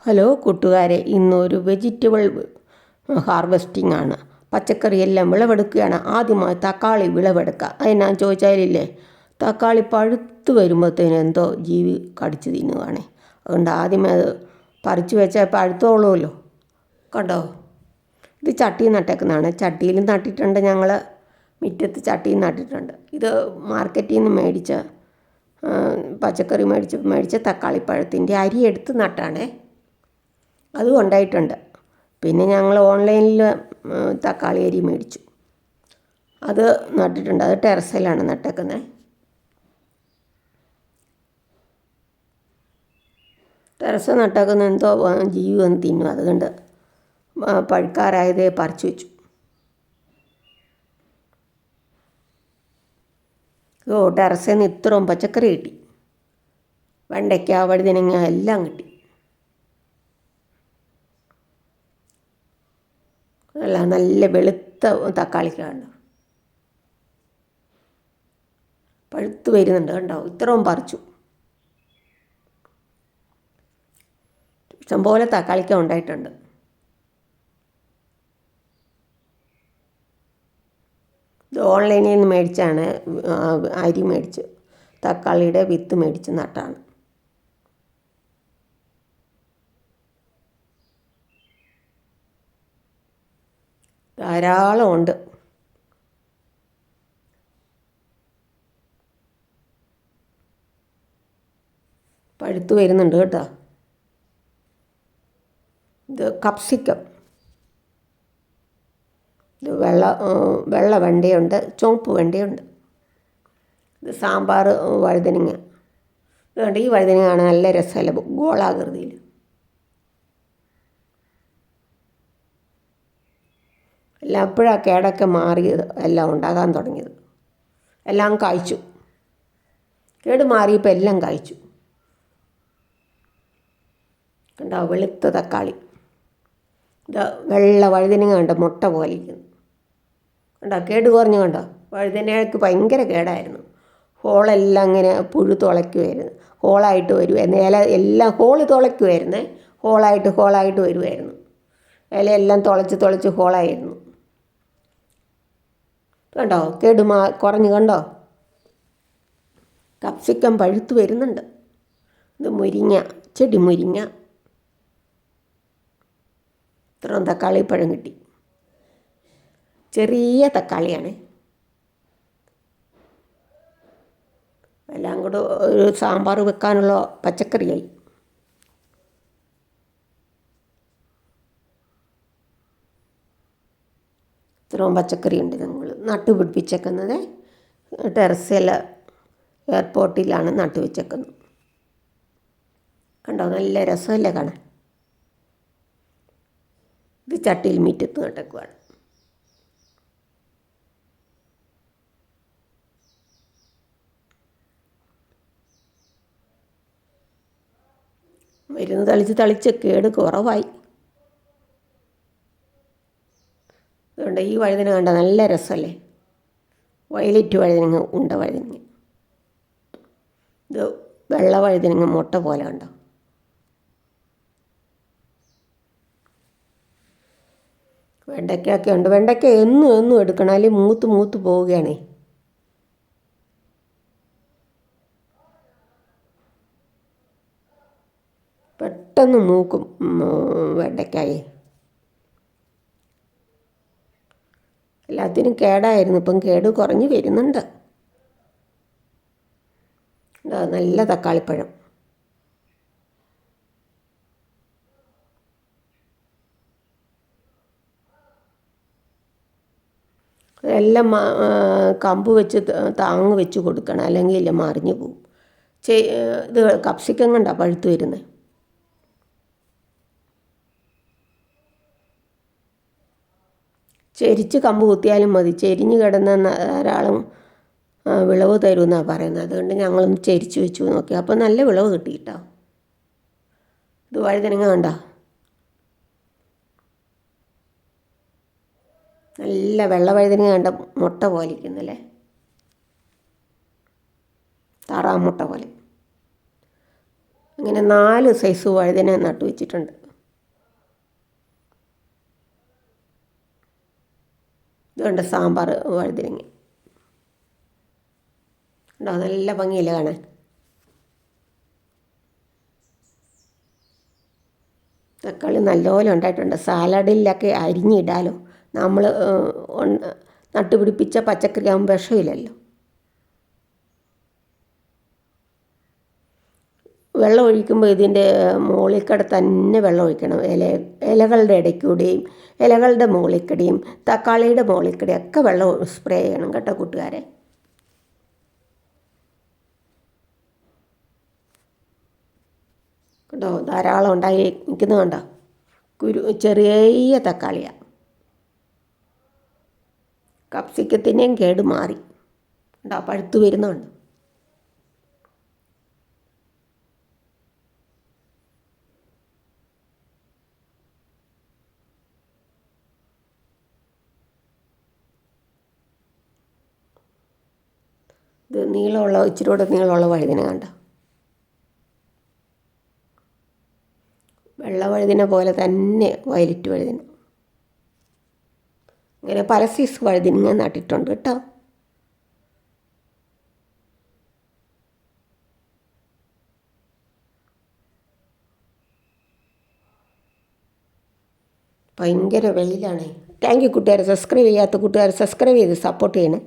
Hello കൂട്ടുകാരെ, ഇന്നൊരു vegetable harvesting ആണ്. പച്ചക്കറിയെല്ലാം വിളവെടുക്കുകയാണ്. ആദ്യമായി തക്കാളി വിളവെടുക്കുക. അതിനാന്ന് ചോദിച്ചാലില്ലേ, തക്കാളി പഴുത്ത് വരുമ്പോഴത്തേനും എന്തോ ജീവി കടിച്ച് തിന്നുകയാണേ. അതുകൊണ്ട് ആദ്യമേ അത് പറിച്ച് വെച്ചാൽ പഴുത്തോളുമല്ലോ. കണ്ടോ, ഇത് ചട്ടിയിൽ നട്ടേക്കുന്നതാണ്. ചട്ടിയിലും നട്ടിട്ടുണ്ട്, ഞങ്ങൾ മുറ്റത്ത് ചട്ടിയിൽ നട്ടിട്ടുണ്ട്. ഇത് മാർക്കറ്റിൽ നിന്ന് മേടിച്ച പച്ചക്കറി മേടിച്ച തക്കാളിപ്പഴത്തിൻ്റെ അരി എടുത്ത് നട്ടാണേ. അതും ഉണ്ടായിട്ടുണ്ട്. പിന്നെ ഞങ്ങൾ ഓൺലൈനിൽ തക്കാളി അരി മേടിച്ചു, അത് നട്ടിട്ടുണ്ട്. അത് ടെറസിലാണ് നട്ടേക്കുന്നത്. ടെറസ് നട്ടേക്കുന്ന എന്തോ ജീവി വന്ന് തിന്നും. അതുകൊണ്ട് പഴുക്കാറായതേ പറിച്ചു വെച്ചു. ടെറസിൽ നിന്ന് ഇത്രയും പച്ചക്കറി കിട്ടി. വെണ്ടയ്ക്ക, വഴുതനങ്ങ എല്ലാം കിട്ടി. അല്ല, നല്ല വെളുത്ത തക്കാളിക്കാണ്, പഴുത്ത് വരുന്നുണ്ട്. കണ്ടോ, ഇത്രയും പറിച്ചു. ഇഷ്ടംപോലെ തക്കാളിക്ക ഉണ്ടായിട്ടുണ്ട്. ഇത് ഓൺലൈനിൽ നിന്ന് മേടിച്ചാണ്, അരി മേടിച്ച് തക്കാളിയുടെ വിത്ത് മേടിച്ച് നട്ടാണ്. ധാരാളം ഉണ്ട്. പഴുത്ത് വരുന്നുണ്ട് കേട്ടോ. ഇത് കപ്സിക്കം. ഇത് വെള്ള വെണ്ടയുണ്ട്, ചുവപ്പ് വെണ്ടയുണ്ട്. ഇത് സാമ്പാർ വഴുതനങ്ങ. ഇതുകൊണ്ട് ഈ വഴുതനങ്ങ കാണാൻ നല്ല രസമല്ല, ഗോളാകൃതിയിൽ. എല്ലാം അപ്പോഴാണ് കേടൊക്കെ മാറിയത്, എല്ലാം ഉണ്ടാകാൻ തുടങ്ങിയത്. എല്ലാം കായ്ച്ചു. കേട് മാറിയപ്പോൾ എല്ലാം കായ്ച്ചു. കണ്ടോ, വെളുത്ത തക്കാളി. ഇത് വെള്ള വഴുതനങ്ങ കണ്ടോ, മുട്ട പോലെ ഇരിക്കുന്നു. കണ്ടോ, കേട് കുറഞ്ഞു. കണ്ടോ, വഴുതനങ്ങയ്ക്ക് ഭയങ്കര കേടായിരുന്നു. ഹോളെല്ലാം ഇങ്ങനെ പുഴു തുളയ്ക്കുമായിരുന്നു, ഹോളായിട്ട് വരുമായിരുന്നു. ഇല എല്ലാം ഹോള് തുളയ്ക്കുമായിരുന്നേ, ഹോളായിട്ട് വരുമായിരുന്നു. ഇലയെല്ലാം തുളച്ച് ഹോളായിരുന്നു. കണ്ടോ, കുറഞ്ഞു. കണ്ടോ, കപ്സിക്കം പഴുത്ത് വരുന്നുണ്ട്. ഇത് മുരിങ്ങ, ചെടി മുരിങ്ങ. ഇത്രയും തക്കാളിപ്പഴം കിട്ടി. ചെറിയ തക്കാളിയാണ്. എല്ലാം കൂടെ ഒരു സാമ്പാർ വെക്കാനുള്ള പച്ചക്കറിയായി. ഇത്രയും പച്ചക്കറിയുണ്ട്. ഞങ്ങൾ നട്ടുപിടിപ്പിച്ചേക്കുന്നത് ടെറസിൽ എയർപോർട്ടിലാണ് നട്ടുവെച്ചേക്കുന്നത്. കണ്ടോ, നല്ല രസമല്ലേ കാണാൻ. ഇത് ചട്ടിയിൽ മുറ്റത്ത് നട്ടേക്കുവാണ്. മരുന്ന് തളിച്ച് കേട് കുറവായി. അതുകൊണ്ട് ഈ വഴുതന കണ്ട നല്ല രസമല്ലേ, വയലറ്റ് വഴുതനങ്ങ, ഉണ്ട വഴുതനങ്ങ. ഇത് വെള്ള വഴുതനങ്ങ മുട്ട പോലെ കണ്ടോ. വെണ്ടയ്ക്കൊക്കെ ഉണ്ട്. വെണ്ടയ്ക്ക എന്നും എടുക്കണം, അല്ലെങ്കിൽ മൂത്ത് പോവുകയാണേ. പെട്ടെന്ന് മൂക്കും വെണ്ടയ്ക്കായി. എല്ലാത്തിനും കേടായിരുന്നു, ഇപ്പം കേട് കുറഞ്ഞ് വരുന്നുണ്ട്. നല്ല തക്കാളിപ്പഴം. എല്ലാം കമ്പ് വെച്ച് താങ്ങ് വെച്ച് കൊടുക്കണം, അല്ലെങ്കിൽ ഇല്ല മറിഞ്ഞു പോവും. ഇത് കപ്സിക്കം കണ്ടാ പഴുത്ത് വരുന്നത്. ചെരിച്ച് കമ്പ് കുത്തിയാലും മതി, ചെരിഞ്ഞ് കിടന്ന ധാരാളം വിളവ് തരുമെന്നാണ് പറയുന്നത്. അതുകൊണ്ട് ഞങ്ങളൊന്ന് ചെരിച്ച് വെച്ചു നോക്കി, അപ്പോൾ നല്ല വിളവ് കിട്ടി കേട്ടോ. ഇത് വഴുതനങ്ങ കണ്ടോ, നല്ല വെള്ള വഴുതനങ്ങ കണ്ട മുട്ട പോലെ ഇരിക്കുന്നല്ലേ, താറാമുട്ട പോലെ. അങ്ങനെ 4 സൈസ് വഴുതന നട്ടു വെച്ചിട്ടുണ്ട്. ഇതുകൊണ്ട് സാമ്പാർ വഴുതനങ്ങ ഉണ്ടോ, നല്ല ഭംഗിയില്ല കാണാൻ. തക്കാളി നല്ലപോലെ ഉണ്ടായിട്ടുണ്ട്. സാലഡിലൊക്കെ അരിഞ്ഞിടാലോ. നമ്മൾ നട്ടുപിടിപ്പിച്ച പച്ചക്കറി ആകുമ്പോൾ വിഷമില്ലല്ലോ. വെള്ളം ഒഴിക്കുമ്പോൾ ഇതിൻ്റെ മുകളിൽ കൂടെ തന്നെ വെള്ളം ഒഴിക്കണം. ഇലകളുടെ ഇടയ്ക്കൂടെയും ഇലകളുടെ മുകളിൽ കൂടെയും തക്കാളിയുടെ മുകളിൽ കൂടെയും ഒക്കെ വെള്ളം സ്പ്രേ ചെയ്യണം കേട്ടോ കൂട്ടുകാരെ. കേട്ടോ, ധാരാളം ഉണ്ടായി നിൽക്കുന്നത് കണ്ടോ. ചെറിയ തക്കാളിയാണ്. കപ്സിക്കത്തിൻ്റെയും കേട് മാറി കേട്ടോ, പഴുത്ത് വരുന്നുണ്ട്. ഇത് നീളമുള്ള ഇച്ചിരി കൂടെ നീളമുള്ള വഴുതന കണ്ടോ. വെള്ള വഴുതന പോലെ തന്നെ വയലറ്റ് വഴുതന. അങ്ങനെ പല സൈസ് വഴുതന നട്ടിട്ടുണ്ട് കേട്ടോ. ഭയങ്കര വെയിലാണ്. താങ്ക് യു കൂട്ടുകാർ. സബ്സ്ക്രൈബ് ചെയ്യാത്ത കൂട്ടുകാർ സബ്സ്ക്രൈബ് ചെയ്ത് സപ്പോർട്ട് ചെയ്യണേ.